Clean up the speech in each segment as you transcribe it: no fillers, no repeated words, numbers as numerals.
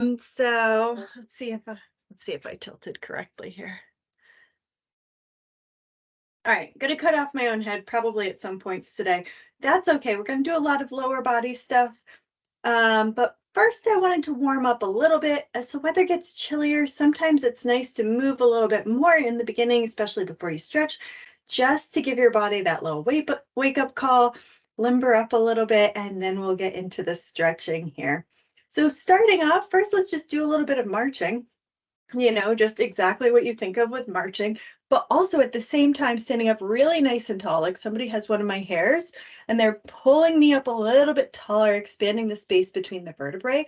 So let's see if I tilted correctly here. All right, gonna cut off my own head probably at some points today. That's okay. We're gonna do a lot of lower body stuff. But first I wanted to warm up a little bit as the weather gets chillier. Sometimes it's nice to move a little bit more in the beginning, especially before you stretch, just to give your body that little wake up call, limber up a little bit, and then we'll get into the stretching here. So starting off, first let's just do a little bit of marching. Just exactly what you think of with marching, but also at the same time standing up really nice and tall, like somebody has one of my hairs and they're pulling me up a little bit taller, expanding the space between the vertebrae.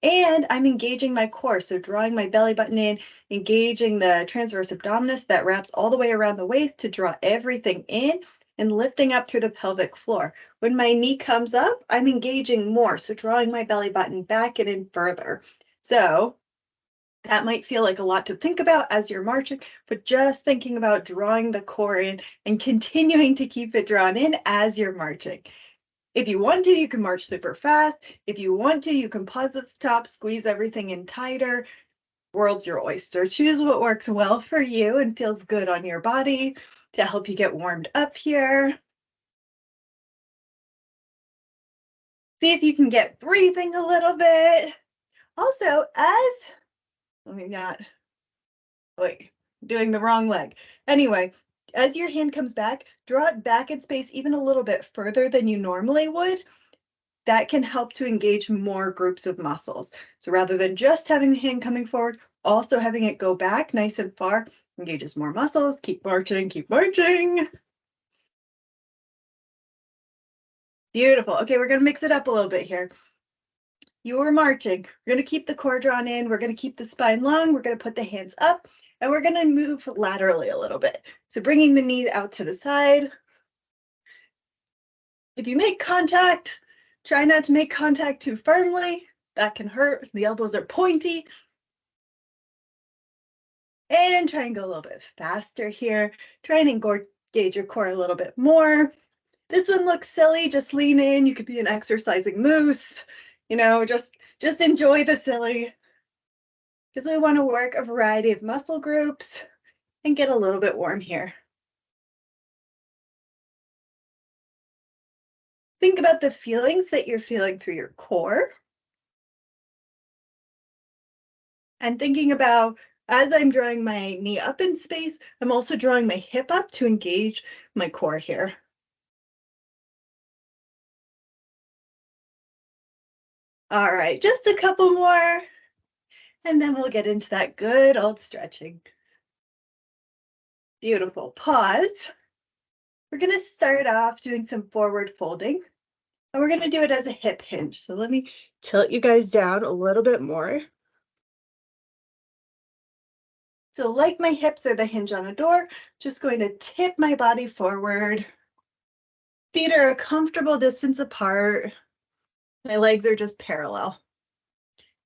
And I'm engaging my core, so drawing my belly button in, engaging the transverse abdominis that wraps all the way around the waist to draw everything in and lifting up through the pelvic floor. When my knee comes up, I'm engaging more, so drawing my belly button back and in further. So that might feel like a lot to think about as you're marching, but just thinking about drawing the core in and continuing to keep it drawn in as you're marching. If you want to, you can march super fast. If you want to, you can pause at the top, squeeze everything in tighter. World's your oyster. Choose what works well for you and feels good on your body to help you get warmed up here. See if you can get breathing a little bit. Also, let me not wait, doing the wrong leg. Anyway, as your hand comes back, draw it back in space even a little bit further than you normally would. That can help to engage more groups of muscles. So rather than just having the hand coming forward, also having it go back nice and far engages more muscles. Keep marching, keep marching. Beautiful. Okay, we're gonna mix it up a little bit here. You are marching. We're gonna keep the core drawn in. We're gonna keep the spine long. We're gonna put the hands up and we're gonna move laterally a little bit. So bringing the knee out to the side. If you make contact, try not to make contact too firmly. That can hurt. The elbows are pointy. And try and go a little bit faster here. Try and engage your core a little bit more. This one looks silly. Just lean in. You could be an exercising moose. Just enjoy the silly. Because we want to work a variety of muscle groups and get a little bit warm here. Think about the feelings that you're feeling through your core. And thinking about, as I'm drawing my knee up in space, I'm also drawing my hip up to engage my core here. All right, just a couple more, and then we'll get into that good old stretching. Beautiful. Pause. We're going to start off doing some forward folding, and we're going to do it as a hip hinge. So let me tilt you guys down a little bit more. So like my hips are the hinge on a door, just going to tip my body forward. Feet are a comfortable distance apart. My legs are just parallel.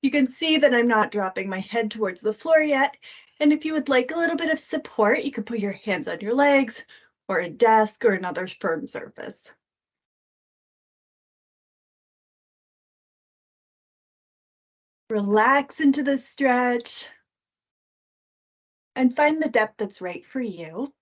You can see that I'm not dropping my head towards the floor yet. And if you would like a little bit of support, you could put your hands on your legs or a desk or another firm surface. Relax into the stretch and find the depth that's right for you.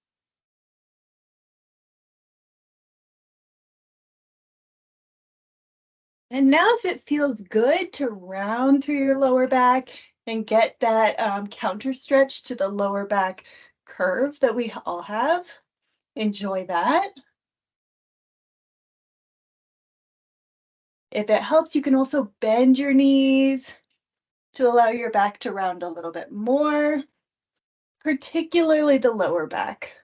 And now if it feels good to round through your lower back and get that counter stretch to the lower back curve that we all have, enjoy that. If it helps, you can also bend your knees to allow your back to round a little bit more, particularly the lower back.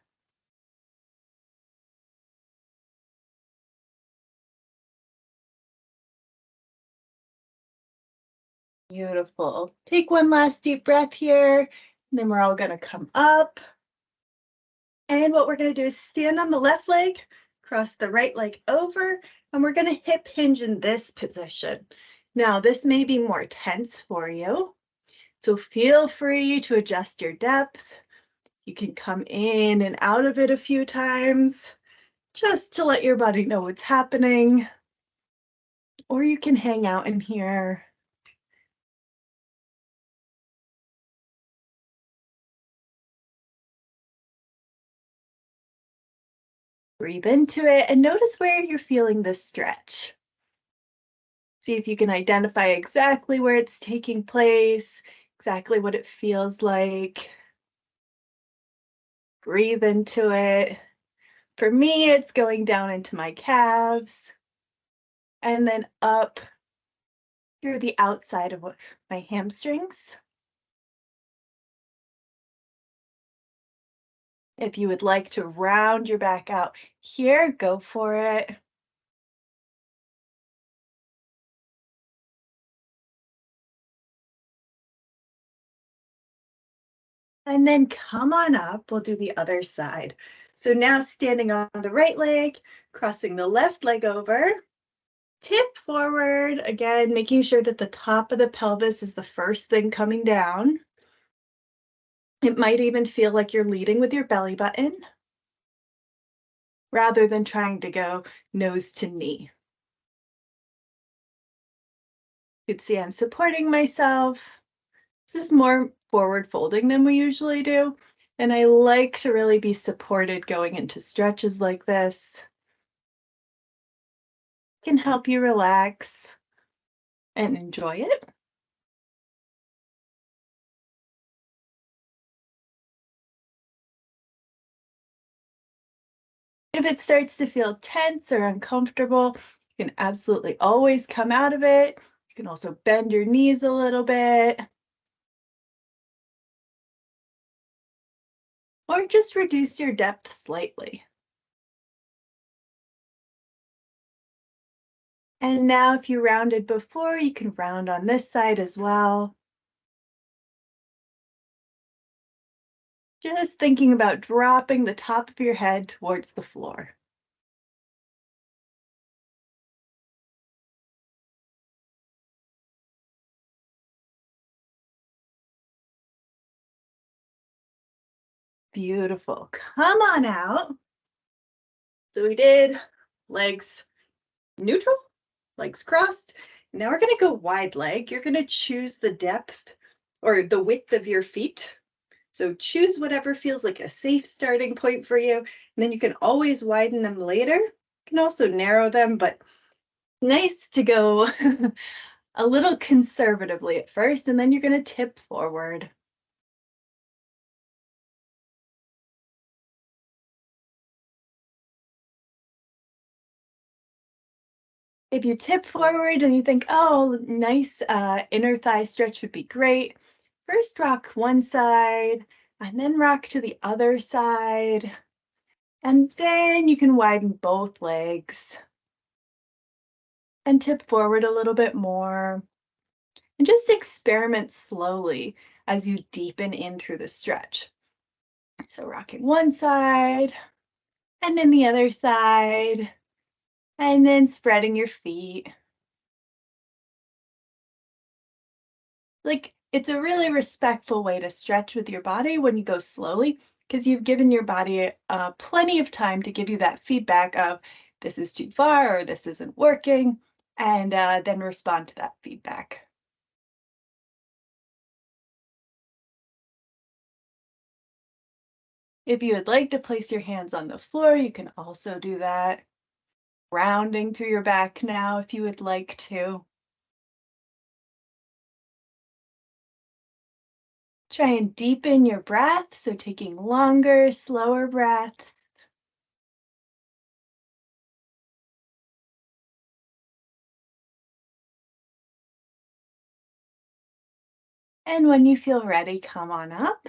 Beautiful. Take one last deep breath here, and then we're all going to come up. And what we're going to do is stand on the left leg, cross the right leg over, and we're going to hip hinge in this position. Now, this may be more tense for you, so feel free to adjust your depth. You can come in and out of it a few times just to let your body know what's happening. Or you can hang out in here Breathe into it and notice where you're feeling this stretch. See if you can identify exactly where it's taking place, exactly what it feels like. Breathe into it. For me, it's going down into my calves and then up through the outside of my hamstrings. If you would like to round your back out here, go for it. And then come on up, we'll do the other side. So now standing on the right leg, crossing the left leg over, tip forward, again, making sure that the top of the pelvis is the first thing coming down. It might even feel like you're leading with your belly button rather than trying to go nose to knee. You can see I'm supporting myself. This is more forward folding than we usually do. And I like to really be supported going into stretches like this. It can help you relax and enjoy it. If it starts to feel tense or uncomfortable, you can absolutely always come out of it. You can also bend your knees a little bit. Or just reduce your depth slightly. And now if you rounded before, you can round on this side as well. Just thinking about dropping the top of your head towards the floor. Beautiful. Come on out. So we did legs neutral, legs crossed. Now we're going to go wide leg. You're going to choose the depth or the width of your feet. So choose whatever feels like a safe starting point for you. And then you can always widen them later. You can also narrow them, but nice to go a little conservatively at first, and then you're going to tip forward. If you tip forward and you think, oh, nice inner thigh stretch would be great, first rock one side and then rock to the other side. And then you can widen both legs and tip forward a little bit more. And just experiment slowly as you deepen in through the stretch. So rocking one side and then the other side, and then spreading your feet. Like, it's a really respectful way to stretch with your body when you go slowly, because you've given your body plenty of time to give you that feedback of this is too far or this isn't working, and then respond to that feedback. If you would like to place your hands on the floor, you can also do that. Rounding through your back now if you would like to. Try and deepen your breath, so taking longer, slower breaths. And when you feel ready, come on up.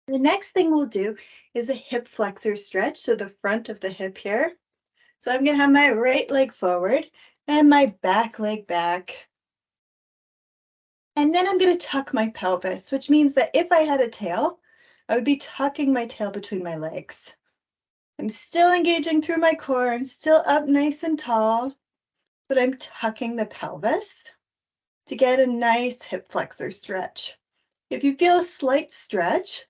The next thing we'll do is a hip flexor stretch, so the front of the hip here. So I'm going to have my right leg forward and my back leg back. And then I'm going to tuck my pelvis, which means that if I had a tail, I would be tucking my tail between my legs. I'm still engaging through my core. I'm still up nice and tall, but I'm tucking the pelvis to get a nice hip flexor stretch. If you feel a slight stretch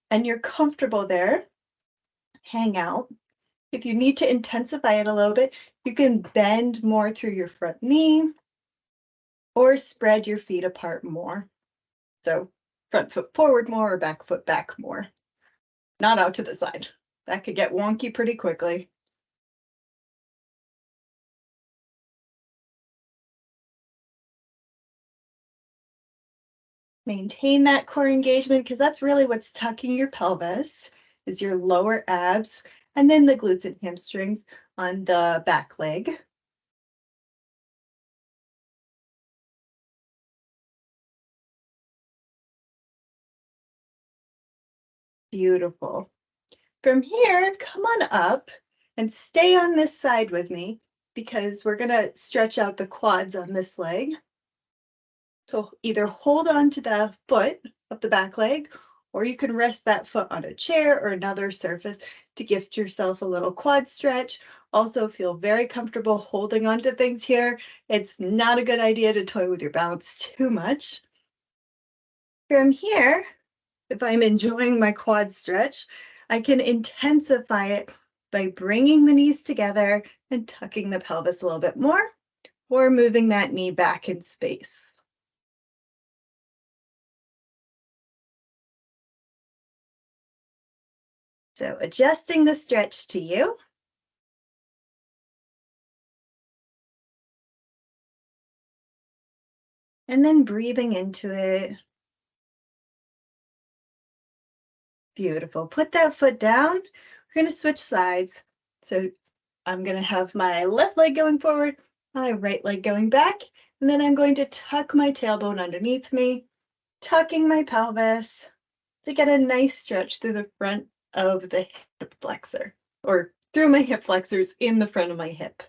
and you're comfortable there, hang out. If you need to intensify it a little bit, you can bend more through your front knee or spread your feet apart more. So front foot forward more or back foot back more, not out to the side. That could get wonky pretty quickly. Maintain that core engagement because that's really what's tucking your pelvis, is your lower abs, and then the glutes and hamstrings on the back leg. Beautiful. From here, come on up and stay on this side with me because we're going to stretch out the quads on this leg. So either hold on to the foot of the back leg, or you can rest that foot on a chair or another surface to gift yourself a little quad stretch. Also feel very comfortable holding on to things here. It's not a good idea to toy with your balance too much. From here, if I'm enjoying my quad stretch, I can intensify it by bringing the knees together and tucking the pelvis a little bit more, or moving that knee back in space. So adjusting the stretch to you. And then breathing into it. Beautiful. Put that foot down. We're going to switch sides. So I'm going to have my left leg going forward, my right leg going back, and then I'm going to tuck my tailbone underneath me, tucking my pelvis to get a nice stretch through the front of the hip flexor, or through my hip flexors in the front of my hip.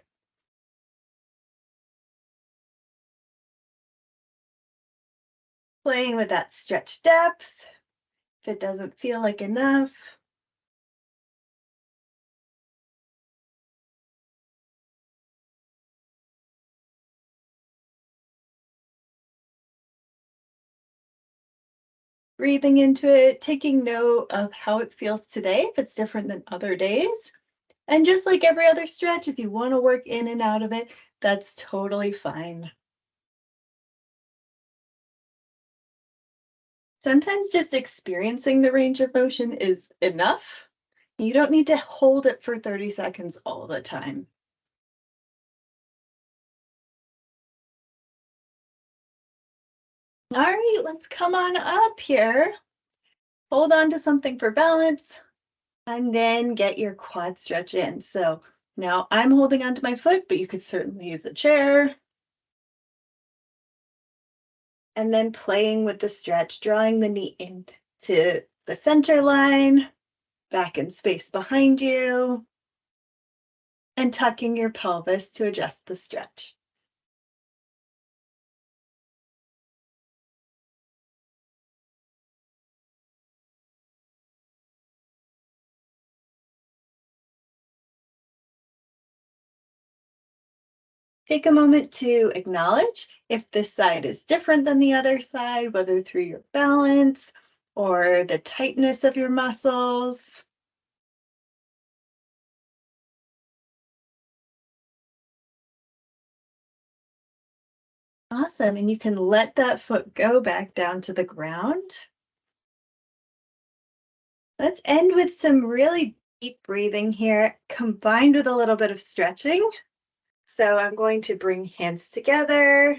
Playing with that stretch depth. If it doesn't feel like enough, breathing into it, taking note of how it feels today, if it's different than other days. And just like every other stretch, if you want to work in and out of it, that's totally fine. Sometimes just experiencing the range of motion is enough. You don't need to hold it for 30 seconds all the time. All right, let's come on up here. Hold on to something for balance, and then get your quad stretch in. So now I'm holding onto my foot, but you could certainly use a chair. And then playing with the stretch, drawing the knee into the center line, back in space behind you, and tucking your pelvis to adjust the stretch. Take a moment to acknowledge if this side is different than the other side, whether through your balance or the tightness of your muscles. Awesome, and you can let that foot go back down to the ground. Let's end with some really deep breathing here, combined with a little bit of stretching. So I'm going to bring hands together.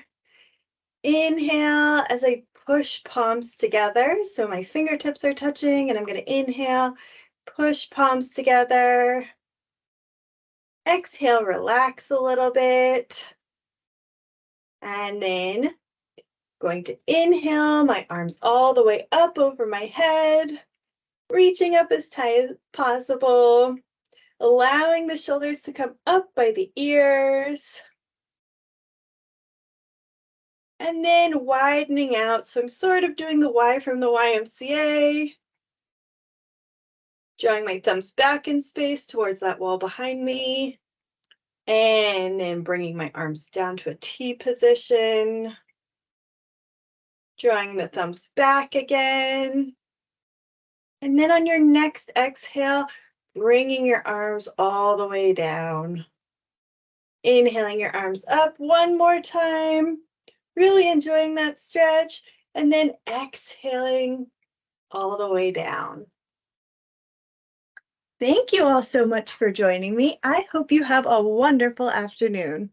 Inhale as I push palms together. So my fingertips are touching, and I'm going to inhale, push palms together. Exhale, relax a little bit. And then going to inhale, my arms all the way up over my head, reaching up as high as possible, allowing the shoulders to come up by the ears. And then widening out. So I'm sort of doing the Y from the YMCA. Drawing my thumbs back in space towards that wall behind me. And then bringing my arms down to a T position. Drawing the thumbs back again. And then on your next exhale, bringing your arms all the way down. Inhaling your arms up one more time. Really enjoying that stretch. And then exhaling all the way down. Thank you all so much for joining me. I hope you have a wonderful afternoon.